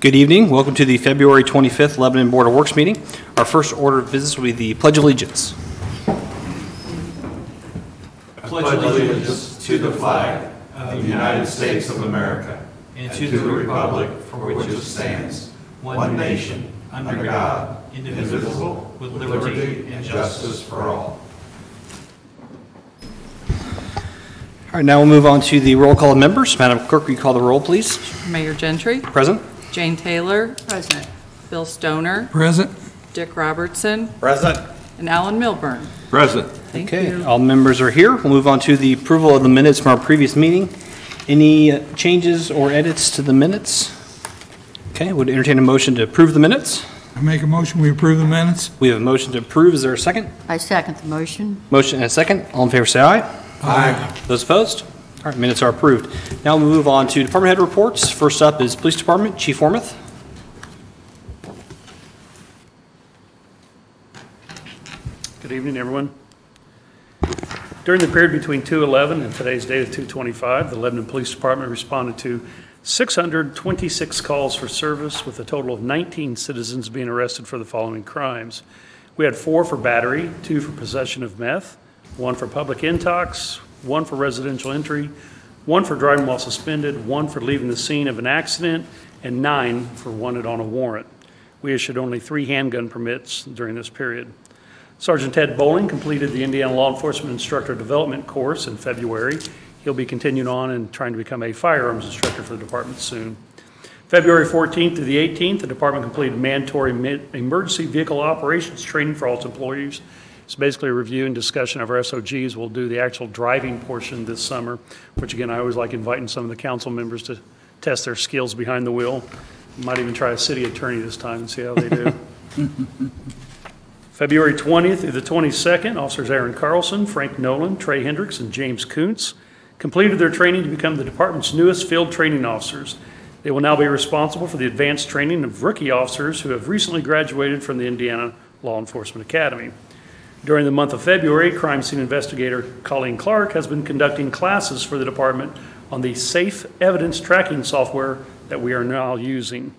Good evening. Welcome to the February 25th Lebanon Board of Works meeting. Our first order of business will be the Pledge of Allegiance. I pledge allegiance to the flag of the United States of America and to the republic for which it stands, one nation, under God, indivisible, with liberty and justice for all. All right, now we'll move on to the roll call of members. Madam Clerk, will you call the roll, please? Mayor Gentry. Present. Jane Taylor. Present. Bill Stoner. Present. Dick Robertson. Present. And Alan Milburn. Present. Thank Okay, you. all members are here. We'll move on to the approval of the minutes from our previous meeting. Any changes or edits to the minutes? Okay, would entertain a motion to approve the minutes. I make a motion we approve the minutes. We have a motion to approve. Is there a second? I second the motion. Motion and a second. All in favor say aye. Aye. Those opposed? All right, minutes are approved. Now we'll move on to department head reports. First up is Police Department, Chief Wormuth. Good evening, everyone. During the period between 2/11 and today's date of 2/25, the Lebanon Police Department responded to 626 calls for service, with a total of 19 citizens being arrested for the following crimes. We had 4 for battery, 2 for possession of meth, 1 for public intox, 1 for residential entry, 1 for driving while suspended, 1 for leaving the scene of an accident, and 9 for wanted on a warrant. We issued only 3 handgun permits during this period. Sergeant Ted Bowling completed the Indiana Law Enforcement Instructor Development course in February. He'll be continuing on and trying to become a firearms instructor for the department soon. February 14th through the 18th, the department completed mandatory emergency vehicle operations training for all its employees. It's basically a review and discussion of our SOGs. We'll do the actual driving portion this summer, which again, I always like inviting some of the council members to test their skills behind the wheel. Might even try a city attorney this time and see how they do. February 20th through the 22nd, Officers Aaron Carlson, Frank Nolan, Trey Hendricks, and James Kuntz completed their training to become the department's newest field training officers. They will now be responsible for the advanced training of rookie officers who have recently graduated from the Indiana Law Enforcement Academy. During the month of February, crime scene investigator Colleen Clark has been conducting classes for the department on the safe evidence tracking software that we are now using.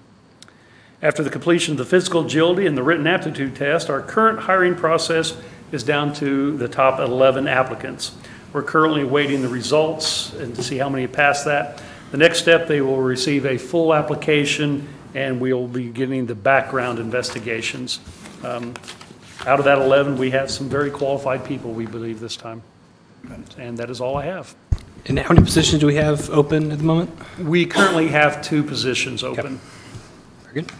After the completion of the physical agility and the written aptitude test, our current hiring process is down to the top 11 applicants. We're currently awaiting the results and to see how many pass that. The next step, they will receive a full application and we'll be getting the background investigations. Out of that 11, we have some very qualified people, we believe, this time. And that is all I have. And how many positions do we have open at the moment? We currently have 2 positions open. Very good.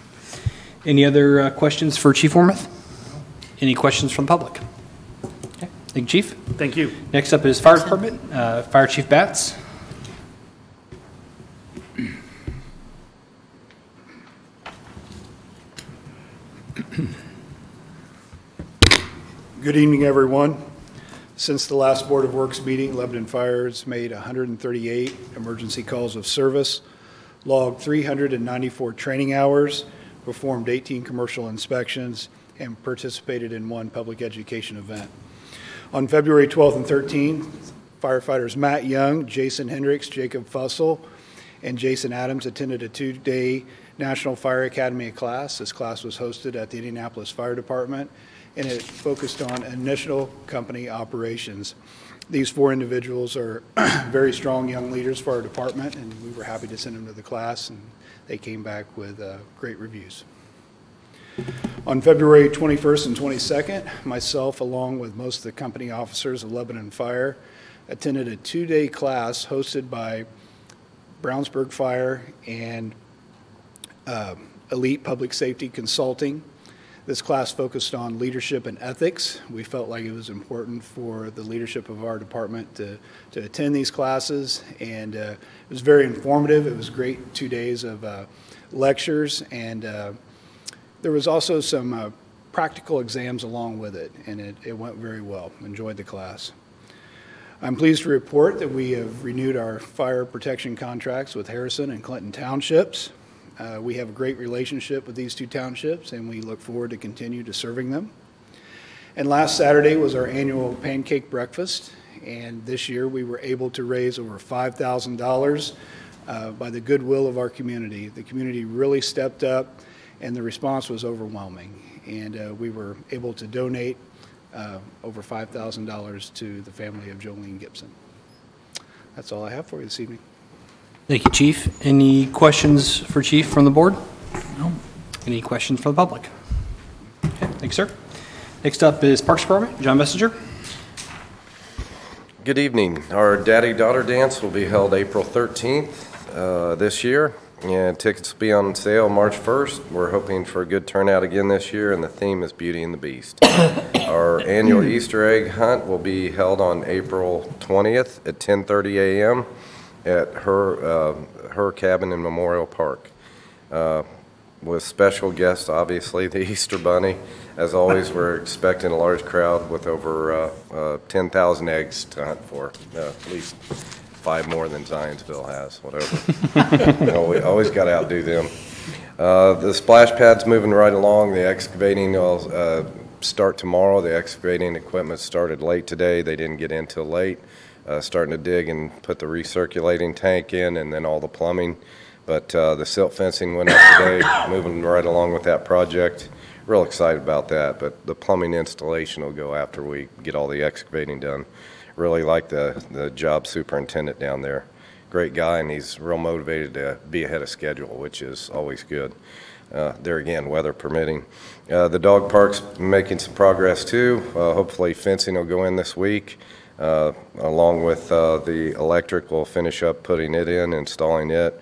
Any other questions for Chief Wormuth? Any questions from the public? Okay. Thank you, Chief. Thank you. Next up is Fire Department, Fire Chief Batts. Good evening, everyone. Since the last Board of Works meeting, Lebanon Fire has made 138 emergency calls of service, logged 394 training hours, performed 18 commercial inspections, and participated in 1 public education event. On February 12th and 13th, firefighters Matt Young, Jason Hendricks, Jacob Fussell, and Jason Adams attended a 2-day National Fire Academy class. This class was hosted at the Indianapolis Fire Department, and it focused on initial company operations. These 4 individuals are very strong young leaders for our department, and we were happy to send them to the class, and they came back with great reviews. On February 21st and 22nd, myself, along with most of the company officers of Lebanon Fire, attended a 2-day class hosted by Brownsburg Fire and Elite Public Safety Consulting. This class focused on leadership and ethics. We felt like it was important for the leadership of our department to attend these classes, and it was very informative. It was great 2 days of lectures, and there was also some practical exams along with it, and it went very well. Enjoyed the class. I'm pleased to report that we have renewed our fire protection contracts with Harrison and Clinton Townships. We have a great relationship with these 2 townships, and we look forward to continue to serving them. And last Saturday was our annual pancake breakfast, and this year we were able to raise over $5,000 by the goodwill of our community. The community really stepped up, and the response was overwhelming. And we were able to donate over $5,000 to the family of Jolene Gibson. That's all I have for you this evening. Thank you, Chief. Any questions for Chief from the board? No. Any questions from the public? Okay, thanks, sir. Next up is Parks Department, John Messenger. Good evening. Our Daddy-Daughter Dance will be held April 13th this year, and tickets will be on sale March 1st. We're hoping for a good turnout again this year, and the theme is Beauty and the Beast. Our annual Easter egg hunt will be held on April 20th at 10:30 a.m. at her cabin in Memorial Park. With special guests, obviously, the Easter Bunny. As always, we're expecting a large crowd with over 10,000 eggs to hunt for, at least 5 more than Zionsville has, whatever. We always got to outdo them. The splash pad's moving right along. The excavating will start tomorrow. The excavating equipment started late today. They didn't get in till late. Starting to dig and put the recirculating tank in and then all the plumbing. But the silt fencing went up today, moving right along with that project. Real excited about that, but the plumbing installation will go after we get all the excavating done. Really like the job superintendent down there. Great guy, and he's real motivated to be ahead of schedule, which is always good. There again, weather permitting. The dog park's making some progress too. Hopefully fencing will go in this week. Along with the electric, we'll finish up putting it in, installing it.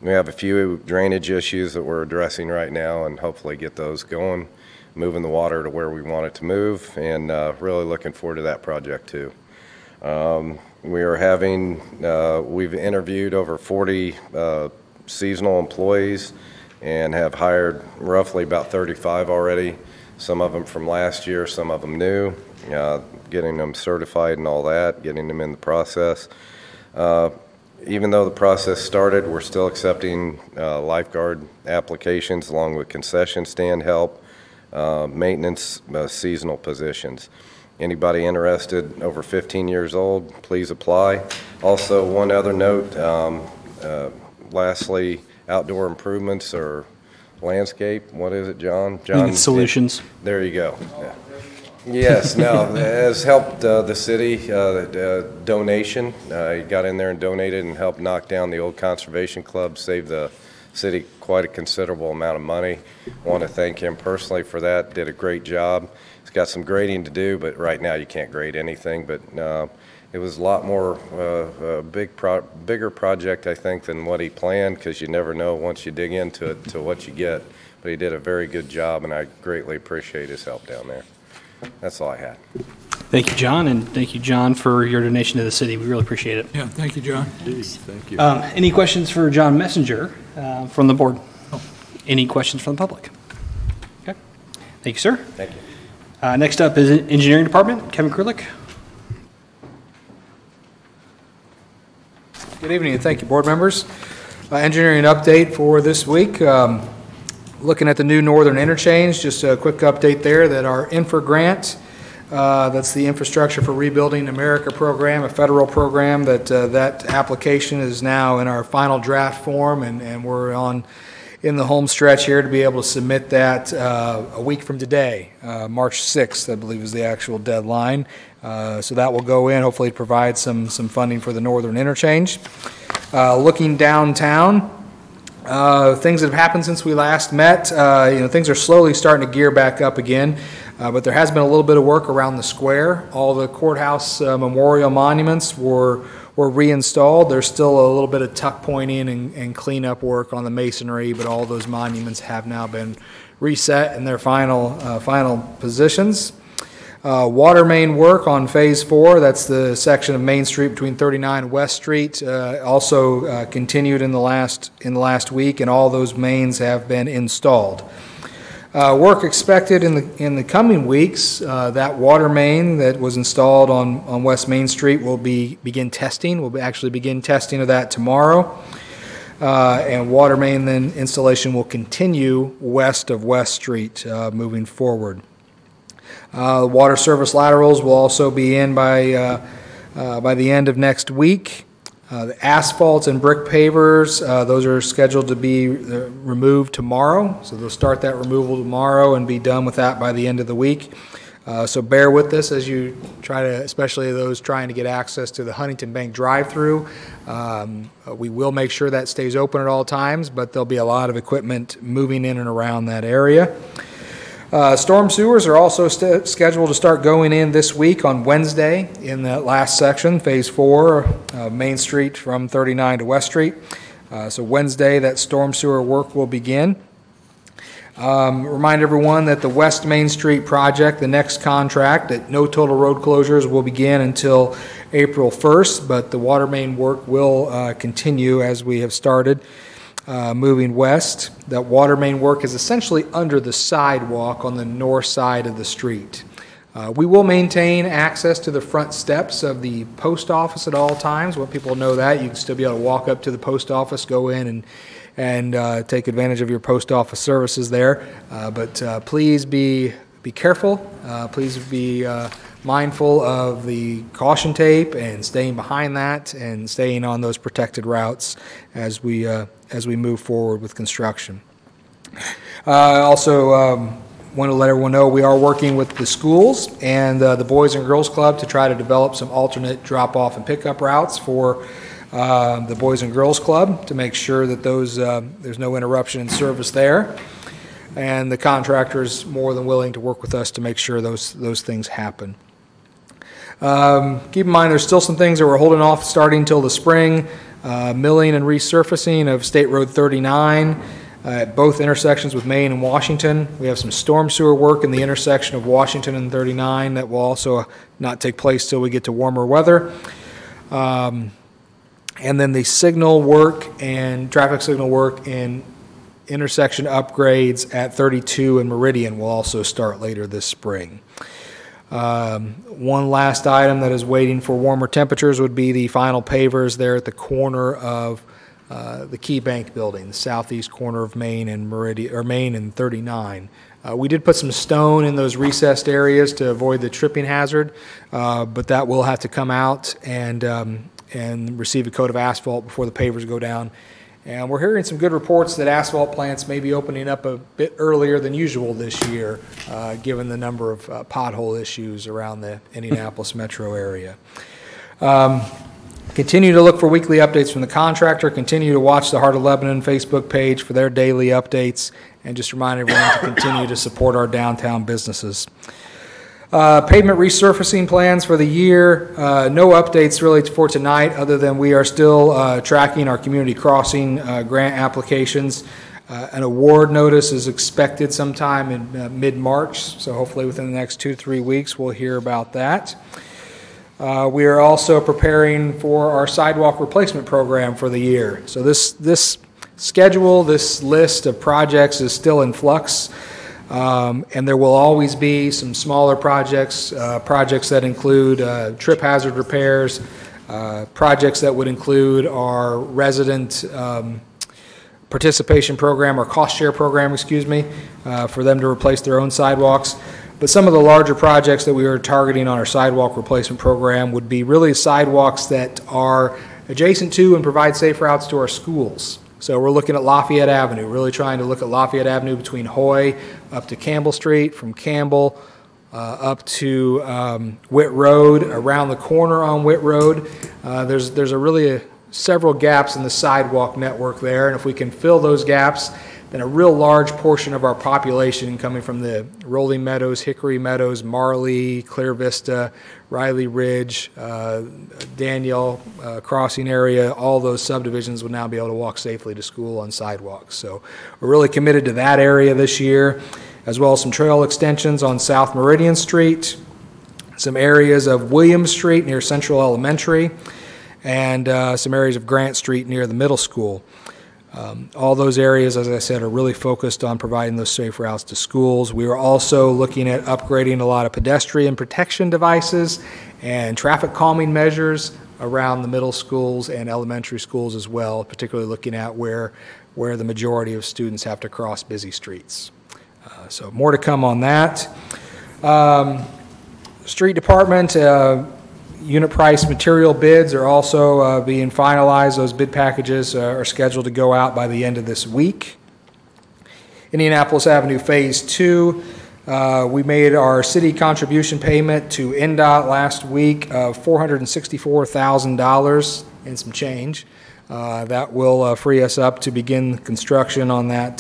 We have a few drainage issues that we're addressing right now and hopefully get those going, moving the water to where we want it to move, and really looking forward to that project too. We've interviewed over 40 seasonal employees and have hired roughly about 35 already, some of them from last year, some of them new, getting them certified and all that, getting them in the process. Even though the process started, we're still accepting lifeguard applications along with concession stand help, maintenance, seasonal positions. Anybody interested over 15 years old, please apply. Also, one other note, lastly, outdoor improvements or landscape, what is it, John? John Solutions. There you go. Yeah. Yes, no, it has helped the city, donation. He got in there and donated and helped knock down the old conservation club, saved the city quite a considerable amount of money. I want to thank him personally for that, did a great job. He's got some grading to do, but right now you can't grade anything, but it was a lot more, bigger project, I think, than what he planned, because you never know once you dig into it to what you get. But he did a very good job, and I greatly appreciate his help down there. That's all I had. Thank you, John, and thank you, John, for your donation to the city. We really appreciate it. Yeah, thank you, John. Thank you. Any questions for John Messenger from the board? Any questions from the public? Okay. Thank you, sir. Thank you. Next up is Engineering Department, Kevin Krulik. Good evening, and thank you, board members. Engineering update for this week. Looking at the new Northern Interchange, just a quick update there that our INFRA grant, that's the Infrastructure for Rebuilding America program, a federal program, that application is now in our final draft form, and we're in the home stretch here to be able to submit that a week from today. March 6th, I believe, is the actual deadline. So that will go in, hopefully provide some funding for the Northern Interchange. Looking downtown, things that have happened since we last met, things are slowly starting to gear back up again, but there has been a little bit of work around the square. All the courthouse memorial monuments were reinstalled. There's still a little bit of tuck pointing and cleanup work on the masonry, but all those monuments have now been reset in their final positions. Water main work on Phase 4, that's the section of Main Street between 39 and West Street, also continued in the last week, and all those mains have been installed. Work expected in the coming weeks. That water main that was installed on West Main Street will begin testing. We'll actually begin testing of that tomorrow. And water main then installation will continue west of West Street moving forward. Water service laterals will also be in by the end of next week. The asphalt and brick pavers, those are scheduled to be removed tomorrow, so they'll start that removal tomorrow and be done with that by the end of the week. So bear with this as you try to, especially those trying to get access to the Huntington Bank drive-through. We will make sure that stays open at all times, but there'll be a lot of equipment moving in and around that area. Storm sewers are also scheduled to start going in this week on Wednesday in that last section, Phase 4, Main Street from 39 to West Street. So Wednesday, that storm sewer work will begin. Remind everyone that the West Main Street project, the next contract, that no total road closures will begin until April 1st, but the water main work will continue as we have started. Moving west, that water main work is essentially under the sidewalk on the north side of the street. We will maintain access to the front steps of the post office at all times. Want people to know that. You can still be able to walk up to the post office, go in and take advantage of your post office services there. But please be careful. Please be mindful of the caution tape and staying behind that and staying on those protected routes as we move forward with construction. Also want to let everyone know we are working with the schools and the Boys and Girls Club to try to develop some alternate drop-off and pickup routes for the Boys and Girls Club to make sure that those there's no interruption in service there. And the contractor is more than willing to work with us to make sure those things happen. Keep in mind there's still some things that we're holding off starting until the spring. Milling and resurfacing of State Road 39 at both intersections with Main and Washington. We have some storm sewer work in the intersection of Washington and 39 that will also not take place till we get to warmer weather. And then the signal work and traffic signal work in intersection upgrades at 32 and Meridian will also start later this spring. One last item that is waiting for warmer temperatures would be the final pavers there at the corner of the Key Bank building, the southeast corner of Main and Meridian, or Main and 39. We did put some stone in those recessed areas to avoid the tripping hazard, but that will have to come out and receive a coat of asphalt before the pavers go down. And we're hearing some good reports that asphalt plants may be opening up a bit earlier than usual this year, given the number of pothole issues around the Indianapolis metro area. Continue to look for weekly updates from the contractor. Continue to watch the Heart of Lebanon Facebook page for their daily updates. And just remind everyone to continue to support our downtown businesses. Pavement resurfacing plans for the year. No updates really for tonight other than we are still tracking our community crossing grant applications. An award notice is expected sometime in mid-March, so hopefully within the next 2-3 weeks we'll hear about that. We are also preparing for our sidewalk replacement program for the year. So this schedule, this list of projects is still in flux. And there will always be some smaller projects, projects that include trip hazard repairs, projects that would include our resident participation program or cost share program, excuse me, for them to replace their own sidewalks. But some of the larger projects that we are targeting on our sidewalk replacement program would be really sidewalks that are adjacent to and provide safe routes to our schools. So we're looking at Lafayette Avenue, really trying to look at Lafayette Avenue between Hoy up to Campbell Street, from Campbell up to Witt Road, around the corner on Witt Road. There's several gaps in the sidewalk network there, and if we can fill those gaps, then a real large portion of our population coming from the Rolling Meadows, Hickory Meadows, Marley, Clear Vista, Riley Ridge, Daniel Crossing area, all those subdivisions will now be able to walk safely to school on sidewalks. So we're really committed to that area this year, as well as some trail extensions on South Meridian Street, some areas of Williams Street near Central Elementary, and some areas of Grant Street near the middle school. All those areas, as I said, are really focused on providing those safe routes to schools. We are also looking at upgrading a lot of pedestrian protection devices and traffic calming measures around the middle schools and elementary schools as well, particularly looking at where the majority of students have to cross busy streets. So more to come on that. Street Department, Unit price material bids are also being finalized. Those bid packages are scheduled to go out by the end of this week. Indianapolis Avenue Phase 2, we made our city contribution payment to NDOT last week of $464,000 and some change. That will free us up to begin construction on that.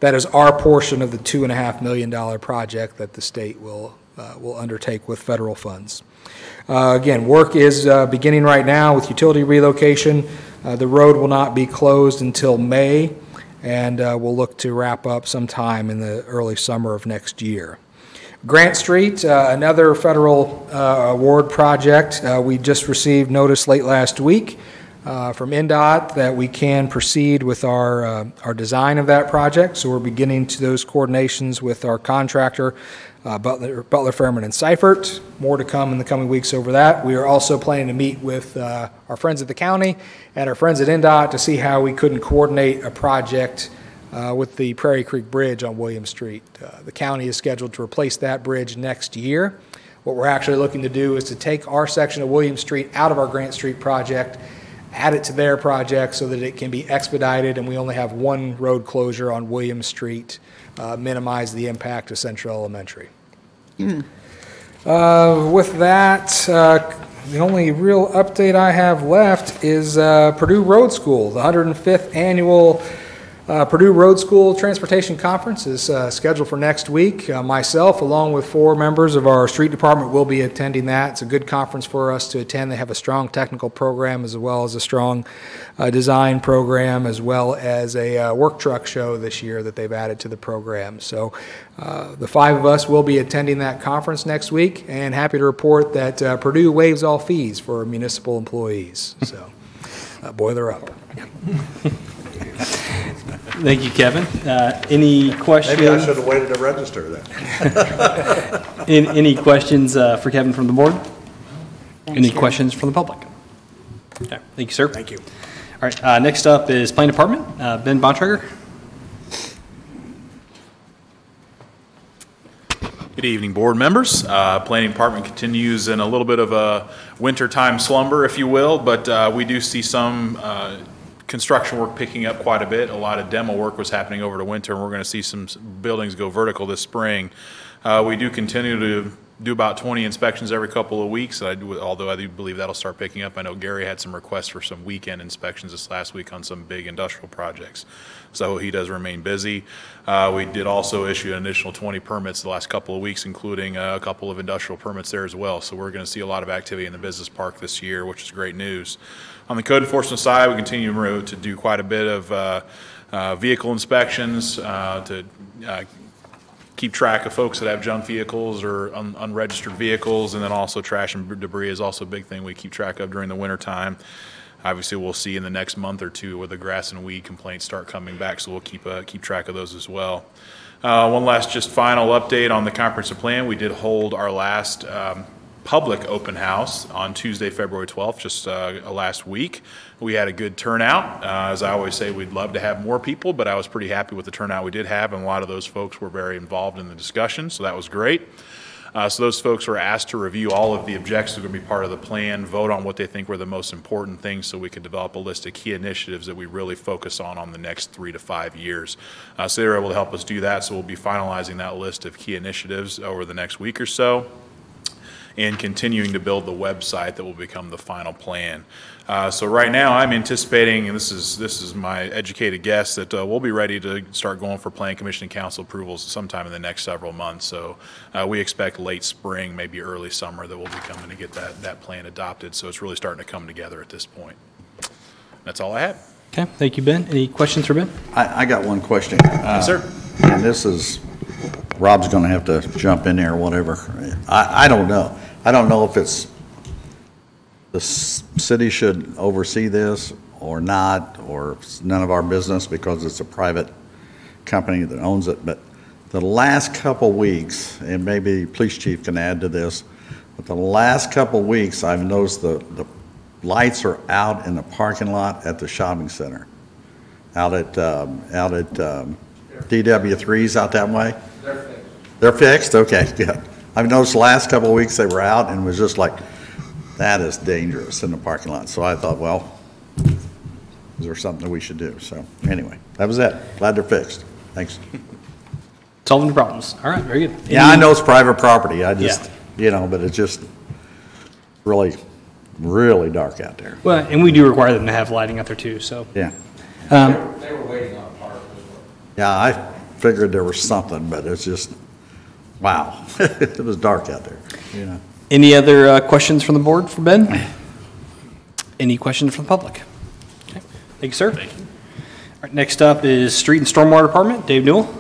That is our portion of the $2.5 million project that the state will undertake with federal funds. Again, work is beginning right now with utility relocation. The road will not be closed until May, and we'll look to wrap up sometime in the early summer of next year. Grant Street, another federal award project. We just received notice late last week from NDOT that we can proceed with our design of that project. So we're beginning to those coordinations with our contractor, Butler, Fairman, and Seifert. More to come in the coming weeks over that. We are also planning to meet with our friends at the county and our friends at NDOT to see how we couldn't coordinate a project with the Prairie Creek Bridge on William Street. The county is scheduled to replace that bridge next year. What we're actually looking to do is to take our section of William Street out of our Grant Street project, add it to their project so that it can be expedited and we only have one road closure on William Street, minimize the impact of Central Elementary. With that, the only real update I have left is Purdue Road School. The 105th annual Purdue Road School Transportation Conference is scheduled for next week. Myself, along with 4 members of our street department, will be attending that. It's a good conference for us to attend. They have a strong technical program as well as a strong design program, as well as a work truck show this year that they've added to the program. So the 5 of us will be attending that conference next week, and happy to report that Purdue waives all fees for municipal employees. So boiler up. Thank you, Kevin. Any questions? Maybe I should have waited to register then. Any questions for Kevin from the board? Any questions from the public? Okay. Thank you, sir. Thank you. All right. Next up is Planning Department. Ben Bontrager. Good evening, board members. Planning Department continues in a little bit of a wintertime slumber, if you will, but we do see some construction work picking up quite a bit. A lot of demo work was happening over the winter, and we're going to see some buildings go vertical this spring. We do continue to do about 20 inspections every couple of weeks, although I do believe that'll start picking up. I know Gary had some requests for some weekend inspections this last week on some big industrial projects, so he does remain busy. We did also issue an additional 20 permits the last couple of weeks, including a couple of industrial permits there as well, so we're going to see a lot of activity in the business park this year, which is great news. On the code enforcement side, we continue to do quite a bit of vehicle inspections to keep track of folks that have junk vehicles or unregistered vehicles, and then also trash and debris is also a big thing we keep track of during the winter time. Obviously, we'll see in the next month or two where the grass and weed complaints start coming back, so we'll keep track of those as well. One last just final update on the comprehensive plan. We did hold our last public open house on Tuesday, February 12th, just last week. We had a good turnout. As I always say, we'd love to have more people, but I was pretty happy with the turnout we did have, and a lot of those folks were very involved in the discussion, so that was great. So those folks were asked to review all of the objectives that are going to be part of the plan, vote on what they think were the most important things so we could develop a list of key initiatives that we really focus on the next 3 to 5 years. So they were able to help us do that, so we'll be finalizing that list of key initiatives over the next week or so, and continuing to build the website that will become the final plan. So right now I'm anticipating, and this is my educated guess, that we'll be ready to start going for Plan Commission and Council approvals sometime in the next several months. So we expect late spring, maybe early summer, that we'll be coming to get that plan adopted. So it's really starting to come together at this point. That's all I have. Okay. Thank you, Ben. Any questions for Ben? I got one question. Yes, sir. And this is, Rob's going to have to jump in there or whatever. I don't know. I don't know if it's the city should oversee this or not, or it's none of our business because it's a private company that owns it. But the last couple weeks, and maybe the police chief can add to this, but the last couple weeks I've noticed the lights are out in the parking lot at the shopping center, out at DW3's out that way. They're fixed. They're fixed? Okay, good. I've noticed the last couple of weeks they were out and it was just like, that is dangerous in the parking lot. So I thought, well, is there something that we should do? So anyway, that was it. Glad they're fixed. Thanks. Solving the problems. All right, very good. Yeah, I know it's private property. I just, but it's just really, really dark out there. Well, and we do require them to have lighting out there too, so. Yeah. They were waiting on a park. Yeah, I figured there was something, but it's just, wow. It was dark out there, Any other questions from the board for Ben? Any questions from the public? Okay. Thank you, sir. Thank you. All right, next up is Street and Stormwater Department, Dave Newell.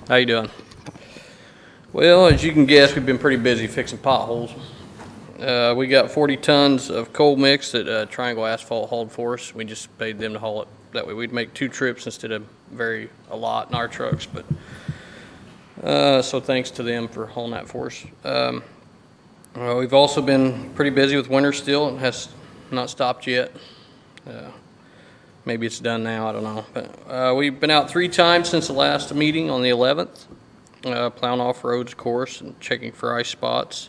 How you doing? Well, as you can guess, we've been pretty busy fixing potholes. We got 40 tons of coal mix that Triangle Asphalt hauled for us. We just paid them to haul it. That way we'd make 2 trips instead of a lot in our trucks. But so thanks to them for hauling that for us. We've also been pretty busy with winter still. It has not stopped yet. Maybe it's done now, I don't know. But we've been out 3 times since the last meeting on the 11th, plowing off roads, of course, and checking for ice spots.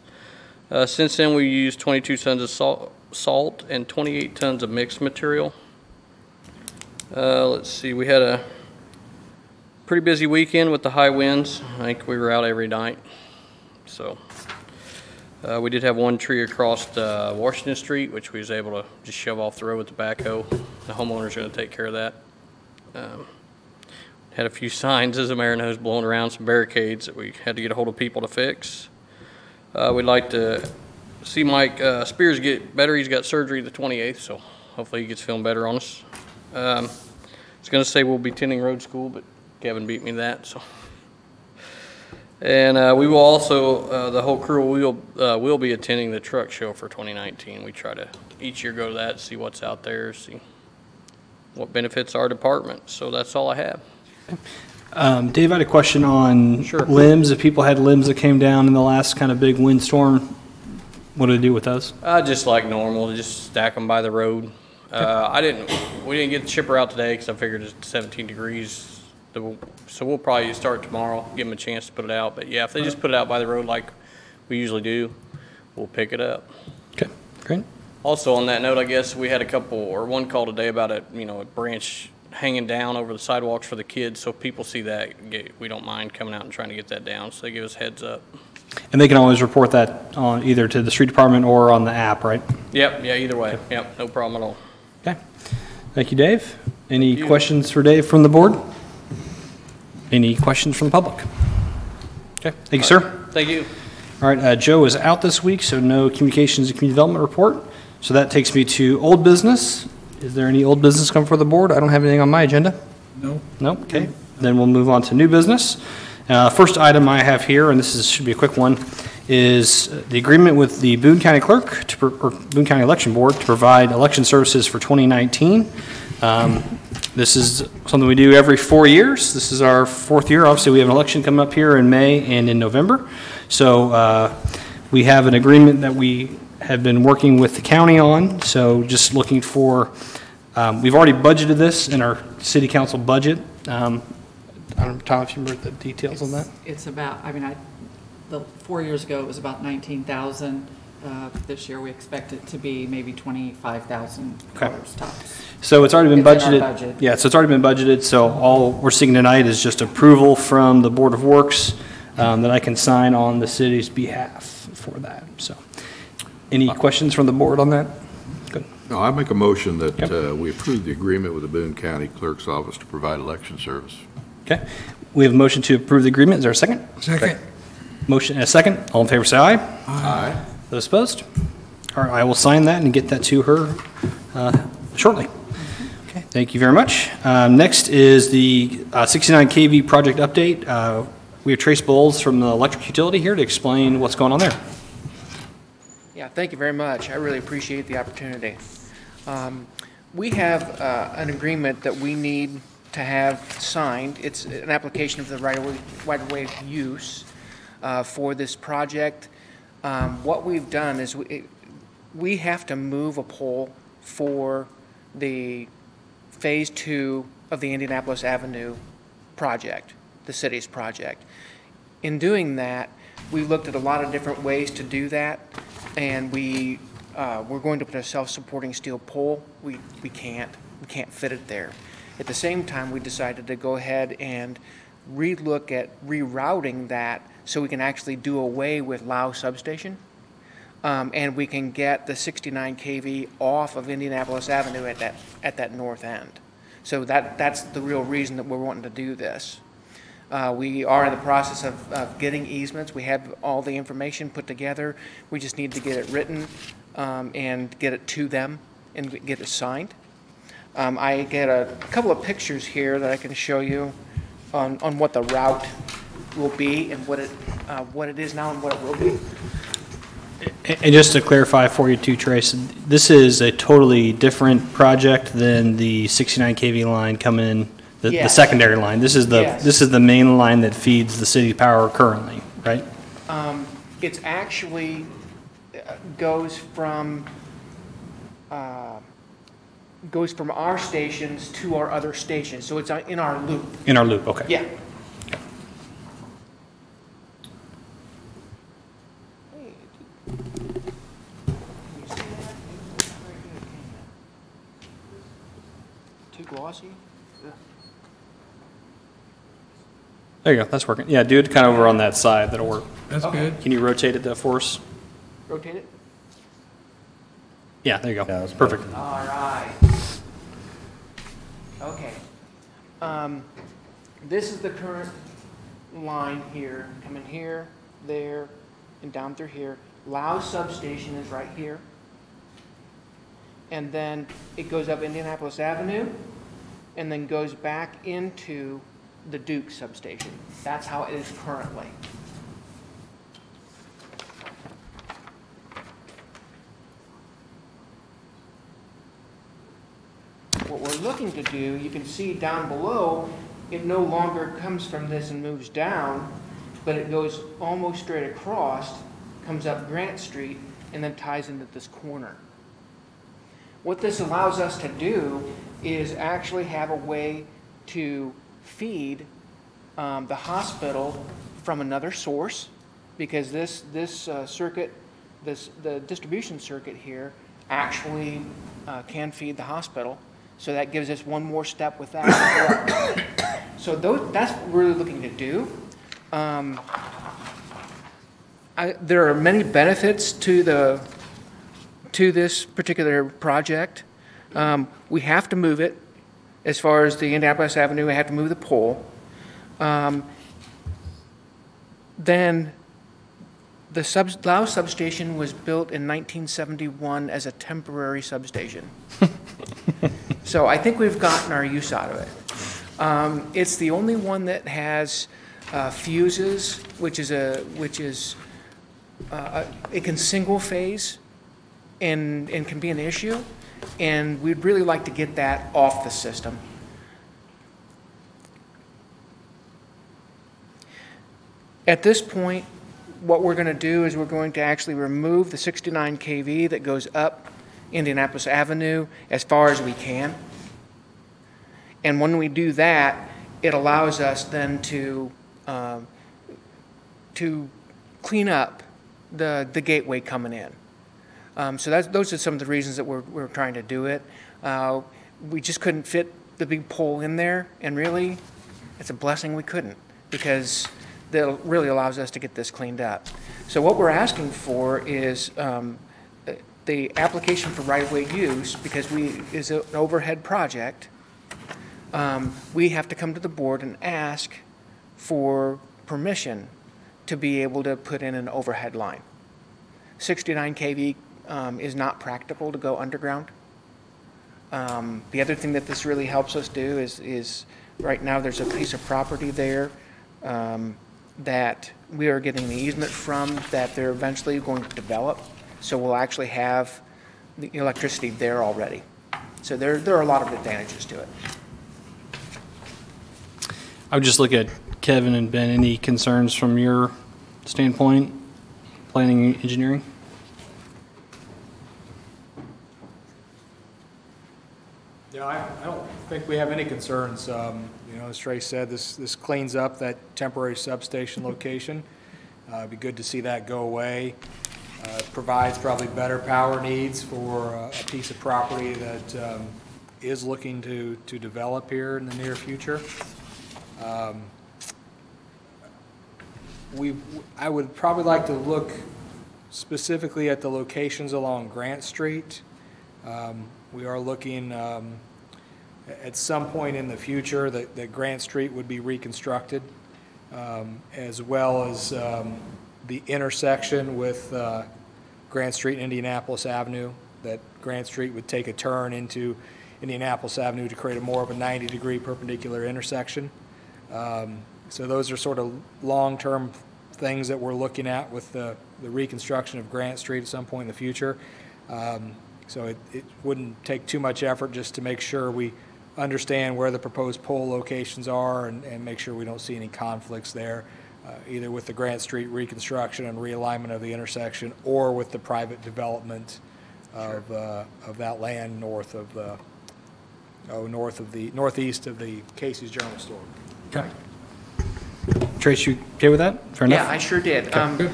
Since then, we used 22 tons of salt and 28 tons of mixed material. Let's see, we had a pretty busy weekend with the high winds. I think we were out every night. So we did have one tree across Washington Street, which we was able to just shove off the road with the backhoe. The homeowner's going to take care of that. Had a few signs, as the mayor knows, blowing around, some barricades that we had to get a hold of people to fix. We'd like to see Mike Spears get better. He's got surgery the 28th, so hopefully he gets feeling better on us. I was going to say we'll be attending road school, but Kevin beat me to that. So, and we will also, the whole crew will be attending the truck show for 2019. We try to each year go to that, see what's out there, see what benefits our department. So that's all I have. Dave, I had a question on limbs. If people had limbs that came down in the last kind of big windstorm, what do they do with those? Just like normal, just stack them by the road. We didn't get the chipper out today because I figured it's 17 degrees. So we'll probably start tomorrow, give them a chance to put it out. But yeah, if they just put it out by the road like we usually do, we'll pick it up. Okay, great. Also on that note, I guess we had one call today about a branch hanging down over the sidewalks for the kids. So if people see that, we don't mind coming out and trying to get that down. So they give us heads up. And they can always report that on either to the street department or on the app, right? Yep, yeah, either way. Okay. Yep, no problem at all. Okay. Thank you, Dave. Any questions for Dave from the board? Any questions from the public? Okay, thank you, sir. Thank you. All right, Joe is out this week, so no communications and community development report. So that takes me to old business. Is there any old business come for the board? I don't have anything on my agenda. No. No, okay. Then we'll move on to new business. First item I have here, and should be a quick one, is the agreement with the Boone County Clerk, or Boone County Election Board, to provide election services for 2019. This is something we do every 4 years. This is our 4th year. Obviously, we have an election coming up here in May and in November. So we have an agreement that we have been working with the county on. So just looking for, we've already budgeted this in our city council budget. I don't know, Tom, if you remember the details on that? It's about, the 4 years ago, it was about 19,000. This year, we expect it to be maybe $25,000 tops. So it's already been It's in budgeted. our budget. Yeah, so it's already been budgeted. So all we're seeking tonight is just approval from the Board of Works that I can sign on the city's behalf for that. So any questions from the board on that? Good. No, I make a motion that we approve the agreement with the Boone County Clerk's Office to provide election service. Okay. We have a motion to approve the agreement. Is there a second? Second. Motion and a second. All in favor, say aye. Aye. Those opposed? All right, I will sign that and get that to her shortly. Okay, thank you very much. Next is the 69 kV project update. We have Trace Bowles from the electric utility here to explain what's going on there. Yeah, thank you very much. I really appreciate the opportunity. We have an agreement that we need to have signed. It's an application of the right-of-way use for this project. What we've done is we have to move a pole for the Phase 2 of the Indianapolis Avenue project, the city's project. In doing that, we looked at a lot of different ways to do that, and we're going to put a self-supporting steel pole. We can't fit it there. At the same time, we decided to go ahead and relook at rerouting that so we can actually do away with Lau substation, and we can get the 69 kV off of Indianapolis Avenue at that north end. So that's the real reason that we're wanting to do this. We are in the process of getting easements. We have all the information put together. We just need to get it written and get it to them and get it signed. I get a couple of pictures here that I can show you on what the route will be and what it is now and what it will be. And just to clarify for you too, Trace, this is a totally different project than the 69 kV line coming in, the Yes. secondary line. This is the Yes. this is the main line that feeds the city power currently, right? It's actually goes from our stations to our other stations, so it's in our loop. In our loop, okay. Yeah. Too glossy? There you go, that's working. Yeah, do it kind of over on that side, that'll work. That's good. Can you rotate it for us? Rotate it? Yeah, there you go. Yeah, that's Perfect. All right. Okay. This is the current line here, coming here, there, and down through here. Lau substation is right here. And then it goes up Indianapolis Avenue, and then goes back into the Duke substation. That's how it is currently. What we're looking to do, you can see down below, it no longer comes from this and moves down, but it goes almost straight across, comes up Grant Street, and then ties into this corner. What this allows us to do is actually have a way to feed the hospital from another source, because this circuit, the distribution circuit here, actually can feed the hospital. So that gives us one more step with that. So that's what we're really looking to do. There are many benefits to this particular project. We have to move it. As far as the Indianapolis Avenue, we have to move the pole. Then the Lau substation was built in 1971 as a temporary substation. So I think we've gotten our use out of it. It's the only one that has fuses, which is it can single phase and can be an issue, and we'd really like to get that off the system. At this point, what we're going to do is we're going to actually remove the 69 kV that goes up Indianapolis Avenue as far as we can. And when we do that, it allows us then to clean up the gateway coming in. So those are some of the reasons that we're trying to do it. We just couldn't fit the big pole in there, and really, it's a blessing we couldn't, because that really allows us to get this cleaned up. So what we're asking for is the application for right-of-way use, because is an overhead project. We have to come to the board and ask for permission to be able to put in an overhead line. 69 kV is not practical to go underground. The other thing that this really helps us do is right now there's a piece of property there that we are getting the easement from that they're eventually going to develop. So we'll actually have the electricity there already. So there are a lot of advantages to it. I would just look at Kevin and Ben. Any concerns from your standpoint, planning and engineering? Yeah, I don't think we have any concerns. As Trey said, this cleans up that temporary substation location. It'd be good to see that go away. Provides probably better power needs for a piece of property that is looking to develop here in the near future. I would probably like to look specifically at the locations along Grant Street. We are looking at some point in the future that Grant Street would be reconstructed, as well as the intersection with Grant Street and Indianapolis Avenue, that Grant Street would take a turn into Indianapolis Avenue to create a more of a 90-degree perpendicular intersection. So those are sort of long-term things that we're looking at with the reconstruction of Grant Street at some point in the future. So it wouldn't take too much effort just to make sure we understand where the proposed pole locations are and make sure we don't see any conflicts there, either with the Grant Street reconstruction and realignment of the intersection or with the private development of that land northeast of the Casey's General Store. Okay. Trace, you okay with that? Fair enough? Yeah, I sure did. Okay.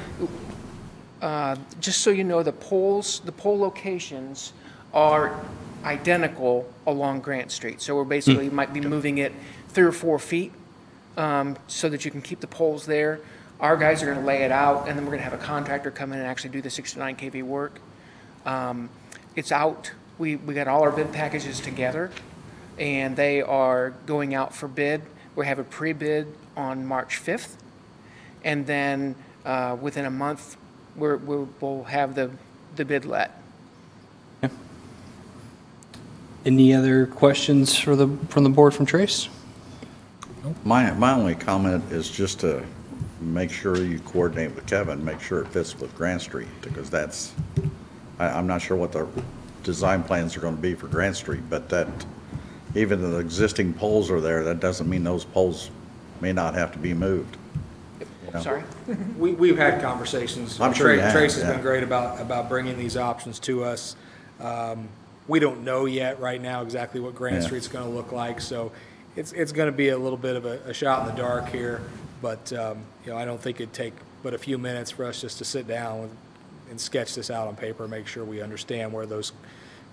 Just so you know, the pole locations are identical along Grant Street. So we're basically might be moving it 3 or 4 feet so that you can keep the poles there. Our guys are going to lay it out, and then we're going to have a contractor come in and actually do the 69 kV work. It's out. We got all our bid packages together, and they are going out for bid. We have a pre-bid on March 5th, and then within a month, we'll have the bid let. Okay. Any other questions from the board from Trace? My only comment is just to make sure you coordinate with Kevin, make sure it fits with Grant Street, because I'm not sure what the design plans are going to be for Grant Street, but that even the existing poles are there, that doesn't mean those poles may not have to be moved. Sorry? We've had conversations. I'm sure you have, Trace has been great about bringing these options to us. We don't know yet right now exactly what Grant Street's going to look like, so it's going to be a little bit of a shot in the dark here, but I don't think it'd take but a few minutes for us just to sit down and sketch this out on paper, make sure we understand where those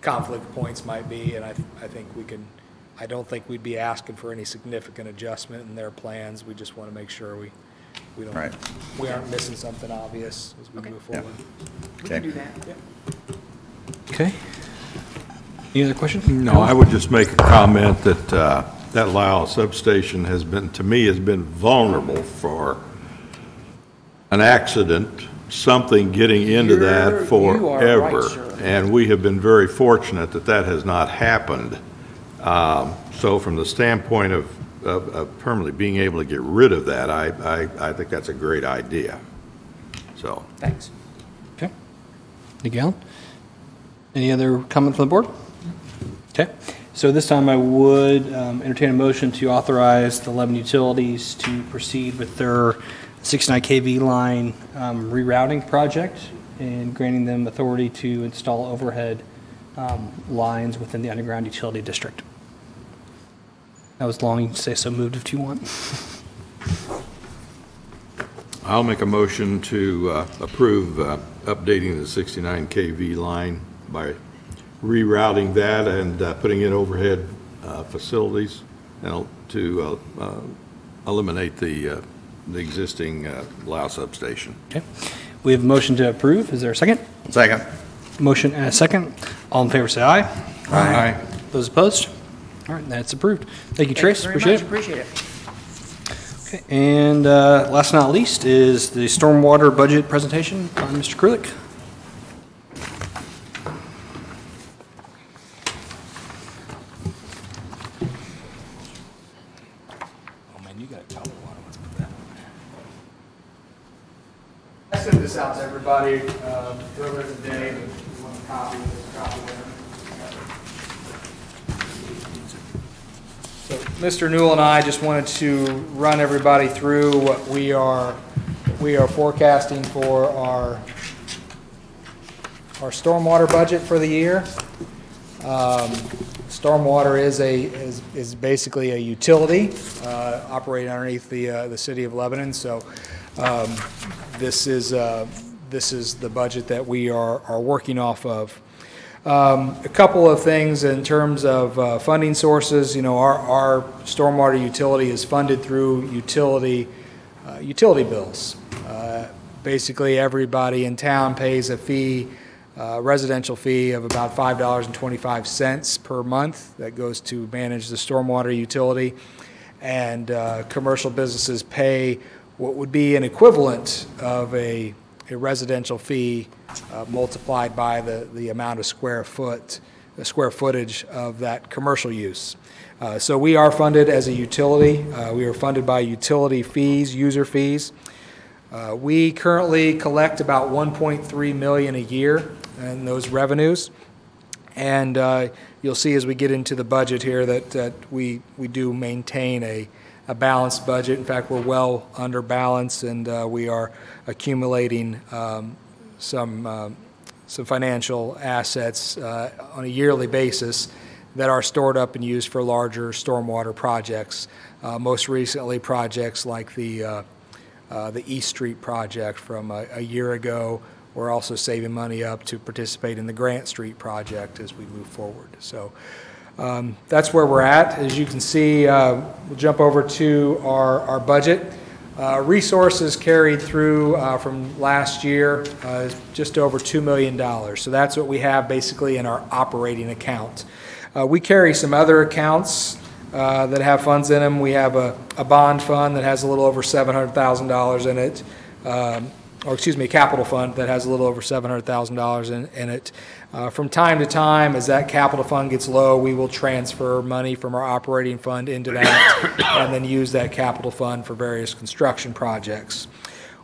conflict points might be, and I think we can. I don't think we'd be asking for any significant adjustment in their plans. We just want to make sure we aren't missing something obvious as we move forward. We can do that. Yeah. Okay. Any other questions? No, I would just make a comment that that Lyle substation has been vulnerable for an accident, something getting into that forever. Right, sir. And we have been very fortunate that has not happened. So from the standpoint of permanently being able to get rid of that, I think that's a great idea. So. Thanks. Okay. Nick Allen? Any other comment from the board? Okay. So this time I would entertain a motion to authorize the Lebanon Utilities to proceed with their 69 kV line rerouting project and granting them authority to install overhead lines within the underground utility district. That was long. You can say so moved if you want. I'll make a motion to approve updating the 69 kV line by rerouting that and putting in overhead facilities and to eliminate the existing Lao substation. Okay. We have a motion to approve. Is there a second? Second. Motion and a second. All in favor say aye. Aye. Those opposed? All right, that's approved. Thank you, Trace. Appreciate it. Appreciate it. Okay, and last but not least is the stormwater budget presentation by Mr. Krulik. Oh man, you got a couple of let's put that on. I sent this out to everybody earlier today, but you want a copy there. So Mr. Newell and I just wanted to run everybody through what we are forecasting for our stormwater budget for the year. Stormwater is basically a utility operating underneath the city of Lebanon. So this is the budget that we are working off of. A couple of things in terms of funding sources. You know, our stormwater utility is funded through utility bills. Basically, everybody in town pays a fee, residential fee of about $5.25 per month that goes to manage the stormwater utility, and commercial businesses pay what would be an equivalent of a residential fee multiplied by the amount of square footage of that commercial use. So we are funded as a utility. We are funded by utility fees, user fees. We currently collect about $1.3 million a year in those revenues, and you'll see as we get into the budget here that we do maintain a balanced budget. In fact, we're well under balance, and we are accumulating some financial assets on a yearly basis that are stored up and used for larger stormwater projects. Most recently, projects like the East Street project from a year ago. We're also saving money up to participate in the Grant Street project as we move forward. So that's where we're at. As you can see, we'll jump over to our budget. Resources carried through from last year is just over $2 million. So that's what we have basically in our operating account. We carry some other accounts that have funds in them. We have a bond fund that has a little over $700,000 in it, or excuse me, a capital fund that has a little over $700,000 in it. From time to time, as that capital fund gets low, we will transfer money from our operating fund into that and then use that capital fund for various construction projects.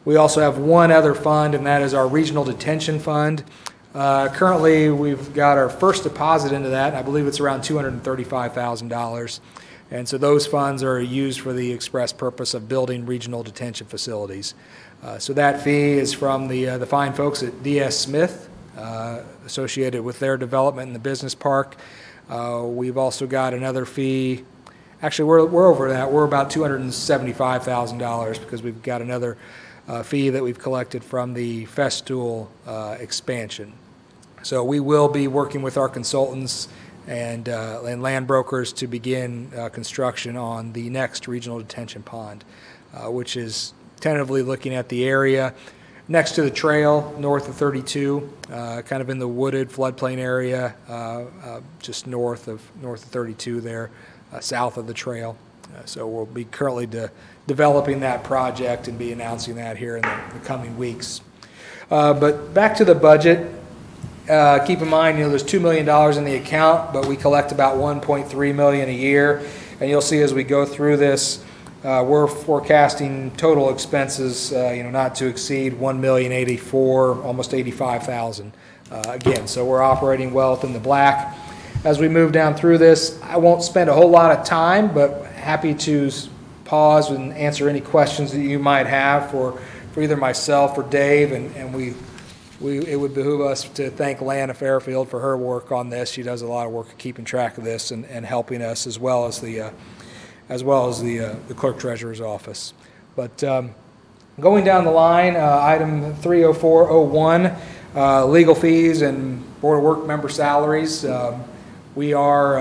We also have one other fund, and that is our regional detention fund. Currently, we've got our first deposit into that. I believe it's around $235,000. And so those funds are used for the express purpose of building regional detention facilities. So that fee is from the fine folks at D.S. Smith, associated with their development in the business park. We've also got another fee. Actually, we're over that. We're about $275,000 because we've got another fee that we've collected from the Festool expansion. So we will be working with our consultants and land brokers to begin construction on the next regional detention pond, which is tentatively looking at the area next to the trail north of 32, kind of in the wooded floodplain area, just north of 32 there, south of the trail. So we'll be currently developing that project and be announcing that here in the coming weeks. But back to the budget. Keep in mind, there's $2 million in the account, but we collect about $1.3 million a year. And you'll see as we go through this, we're forecasting total expenses, not to exceed $1,084,000, almost $85,000. Again, so we're operating well within the black. As we move down through this, I won't spend a whole lot of time, but happy to pause and answer any questions that you might have for either myself or Dave, and it would behoove us to thank Lana Fairfield for her work on this. She does a lot of work keeping track of this and helping us, as well as the clerk treasurer's office. But going down the line, item 30401, legal fees and Board of Work member salaries. We are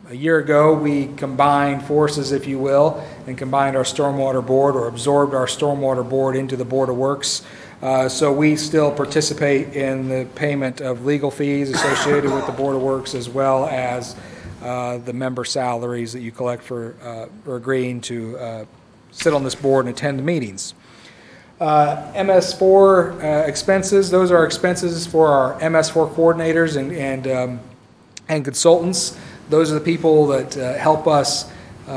a year ago, we combined forces, if you will, and combined our stormwater board, or absorbed our stormwater board into the Board of Works. So we still participate in the payment of legal fees associated with the Board of Works, as well as the member salaries that you collect for agreeing to sit on this board and attend the meetings. MS4 expenses, those are expenses for our MS4 coordinators and consultants. Those are the people that help us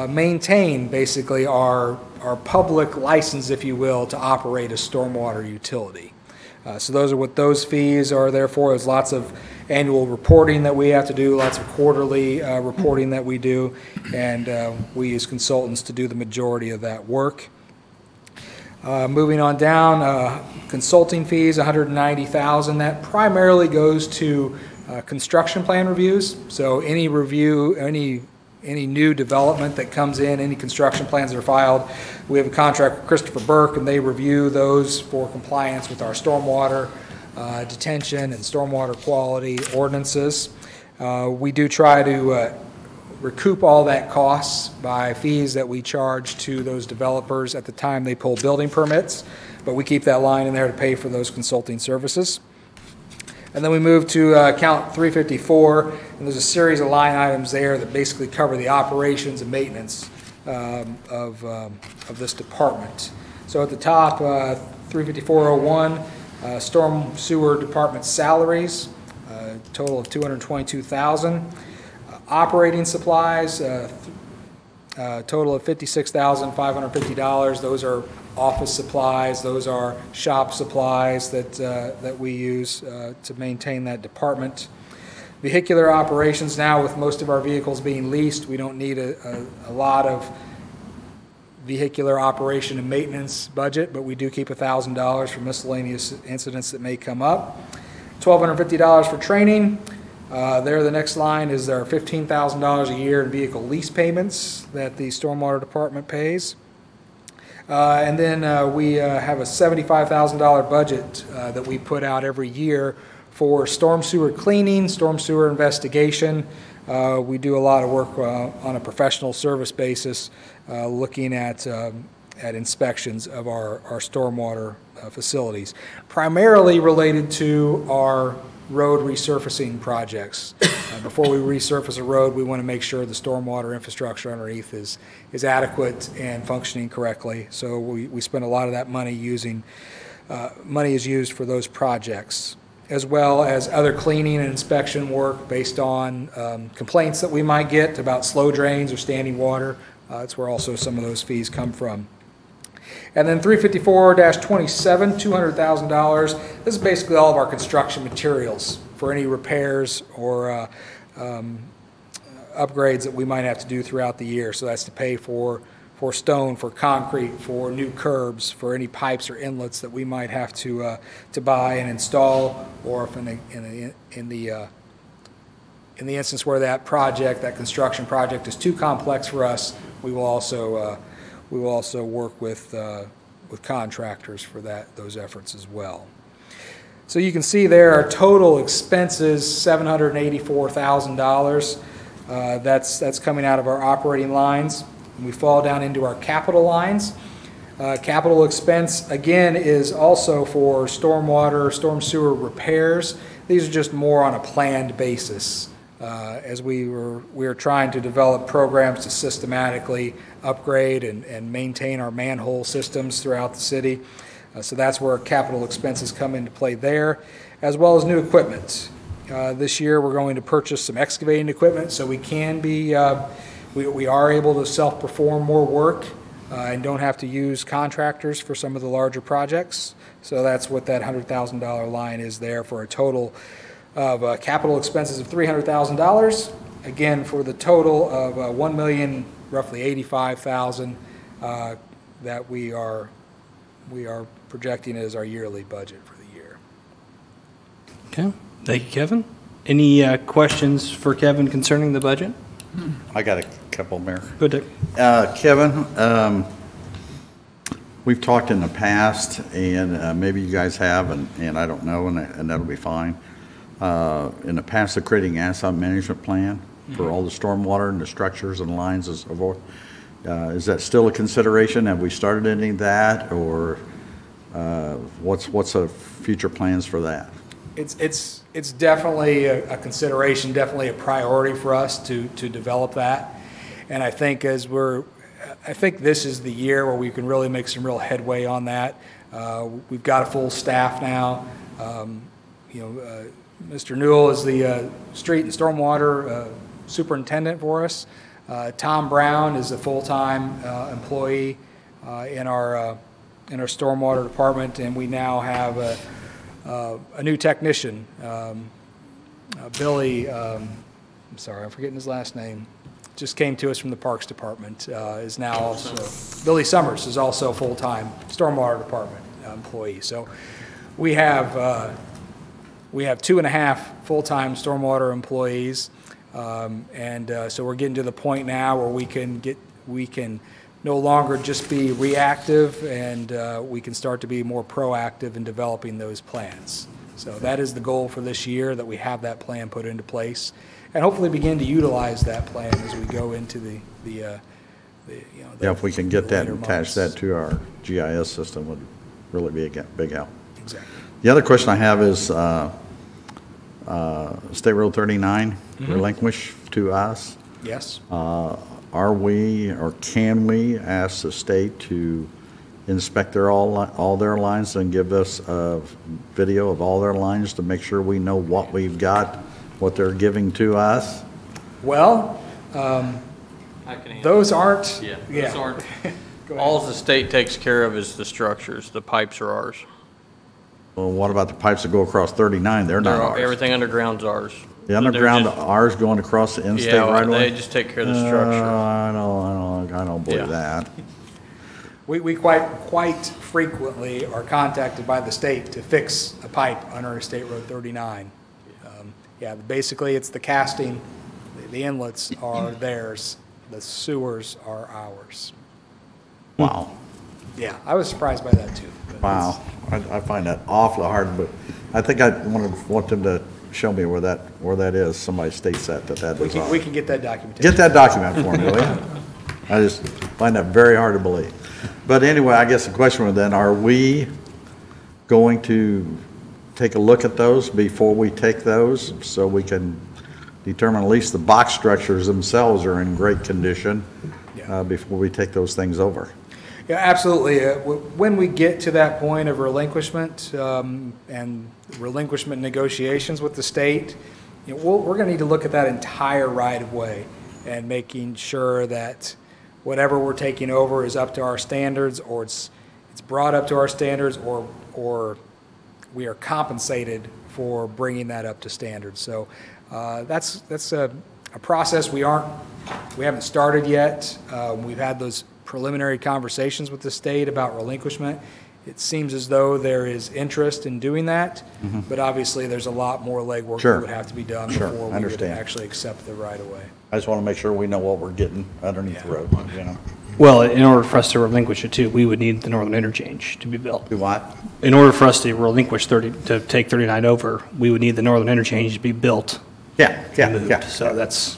maintain basically our public license, if you will, to operate a stormwater utility. So those are what those fees are there for. There's lots of annual reporting that we have to do, lots of quarterly reporting that we do, and we use consultants to do the majority of that work. Moving on down, consulting fees, $190,000. That primarily goes to construction plan reviews. So any review, any new development that comes in, any construction plans that are filed, we have a contract with Christopher Burke, and they review those for compliance with our stormwater detention and stormwater quality ordinances. We do try to recoup all that costs by fees that we charge to those developers at the time they pull building permits, but we keep that line in there to pay for those consulting services. And then we move to account 354, and there's a series of line items there that basically cover the operations and maintenance of this department. So at the top, 35401, storm sewer department salaries, total of $222,000. Operating supplies, total of $56,550. Those are office supplies. Those are shop supplies that we use to maintain that department. Vehicular operations, now with most of our vehicles being leased, we don't need a lot of vehicular operation and maintenance budget, but we do keep $1,000 for miscellaneous incidents that may come up. $1,250 for training. There, the next line is our $15,000 a year in vehicle lease payments that the Stormwater Department pays. And then we have a $75,000 budget that we put out every year for storm sewer cleaning, storm sewer investigation. We do a lot of work on a professional service basis looking at inspections of our stormwater facilities, primarily related to our road resurfacing projects. Before we resurface a road, we want to make sure the stormwater infrastructure underneath is adequate and functioning correctly. So we spend a lot of that money money is used for those projects, as well as other cleaning and inspection work based on complaints that we might get about slow drains or standing water. That's where also some of those fees come from. And then 354-27, $200,000. This is basically all of our construction materials for any repairs or upgrades that we might have to do throughout the year. So that's to pay for stone, for concrete, for new curbs, for any pipes or inlets that we might have to buy and install, or if in the instance where that construction project is too complex for us, we will also work with contractors for those efforts as well. So you can see there our total expenses, $784,000. That's coming out of our operating lines. And we fall down into our capital lines. Capital expense, again, is also for stormwater, storm sewer repairs. These are just more on a planned basis. As we were trying to develop programs to systematically upgrade and maintain our manhole systems throughout the city. So that's where capital expenses come into play there, as well as new equipment. This year we're going to purchase some excavating equipment so we can be, we are able to self-perform more work and don't have to use contractors for some of the larger projects. So that's what that $100,000 line is there, for a total of capital expenses of $300,000. Again, for the total of roughly $85,000 that we are projecting as our yearly budget for the year. Okay, thank you, Kevin. Any questions for Kevin concerning the budget? I got a couple, Mayor. Go Dick. Kevin, we've talked in the past, and maybe you guys have, and I don't know, and that'll be fine. In the past, of creating asset management plan for all the stormwater and the structures and lines and so forth. Is that still a consideration? Have we started any of that, or what's the future plans for that? It's definitely a consideration, definitely a priority for us to develop that. And I think I think this is the year where we can really make some real headway on that. We've got a full staff now. Mr. Newell is the street and stormwater superintendent for us. Tom Brown is a full-time employee in our stormwater department, and we now have a new technician, Billy. I'm sorry, I'm forgetting his last name. Just came to us from the Parks Department. Is now also Billy Summers is also a full-time stormwater department employee. So we have we have 2.5 full-time stormwater employees. So we're getting to the point now where we can no longer just be reactive, and we can start to be more proactive in developing those plans. So that is the goal for this year, that we have that plan put into place, and hopefully begin to utilize that plan as we go into the If we can get that and attach months. that to our GIS system, would really be a big help. Exactly. The other question I have is State Road 39 relinquished to us. Yes. Are we, or can we ask the state to inspect all their lines and give us a video of all their lines to make sure we know what we've got, what they're giving to us? Well, I can answer. those aren't. Yeah, Yeah. those aren't. Go ahead. All the state takes care of is the structures. The pipes are ours. Well, what about the pipes that go across 39? They're not ours. Everything underground's ours. The underground, They're just- ours going across the in-state Yeah, right away? they just take care of the structure. I don't believe Yeah. that. We quite frequently are contacted by the state to fix a pipe under State Road 39. Yeah, basically, it's the casting, the inlets are theirs, the sewers are ours. Wow. Yeah, I was surprised by that, too. but Wow. I find that awfully hard, but I think I want them to show me where that is. Somebody states that We is can, ours. we can get that documentation. Get that document for me, will you? I just find that very hard to believe. But anyway, I guess the question was then, are we going to take a look at those before we take those, so we can determine at least the box structures themselves are in great condition before we take those things over? Yeah, absolutely. When we get to that point of relinquishment and relinquishment negotiations with the state, we're going to need to look at that entire right-of-way and making sure that whatever we're taking over is up to our standards, or it's brought up to our standards, or we are compensated for bringing that up to standards. So that's a process we haven't started yet. We've had those preliminary conversations with the state about relinquishment. It seems as though there is interest in doing that, but obviously there's a lot more legwork that would have to be done before we would actually accept the right-of-way. I just want to make sure we know what we're getting underneath the road, you know? Well, in order for us to relinquish it too, we would need the northern interchange to be built. Do what? In order for us to relinquish to take 39 over, we would need the northern interchange to be built. and moved. So that's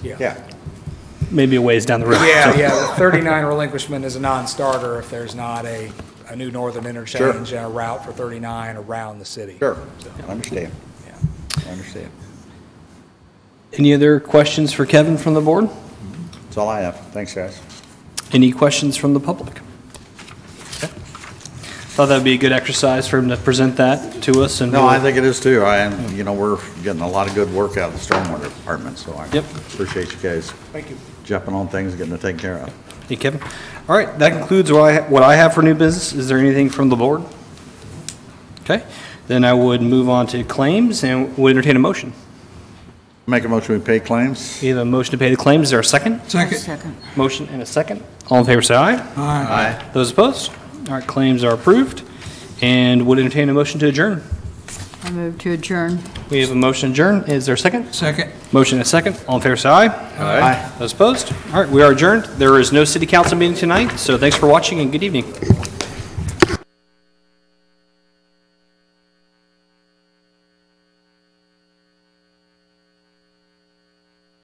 maybe a ways down the road. The 39 relinquishment is a non-starter if there's not a new northern interchange and a route for 39 around the city. Sure, I understand. I understand. Any other questions for Kevin from the board? That's all I have. Thanks, guys. Any questions from the public? Okay. Thought that'd be a good exercise for him to present that to us. And No, I think it is too. We're getting a lot of good work out of the stormwater department, so I appreciate you guys Thank you. jumping on things, getting it taken care of. Thank you, Kevin. All right, that concludes what I have for new business. Is there anything from the board? Okay, then I would move on to claims and would entertain a motion. Make a motion, we pay claims. We have a motion to pay the claims. Is there a second? Second. Motion and a second. All in favor, say aye. Aye. Those opposed? All right, claims are approved. And would entertain a motion to adjourn. I move to adjourn. We have a motion to adjourn. Is there a second? Second. Motion and a second. All in favor, say aye. Aye. Those opposed? All right, we are adjourned. There is no city council meeting tonight, so thanks for watching and good evening.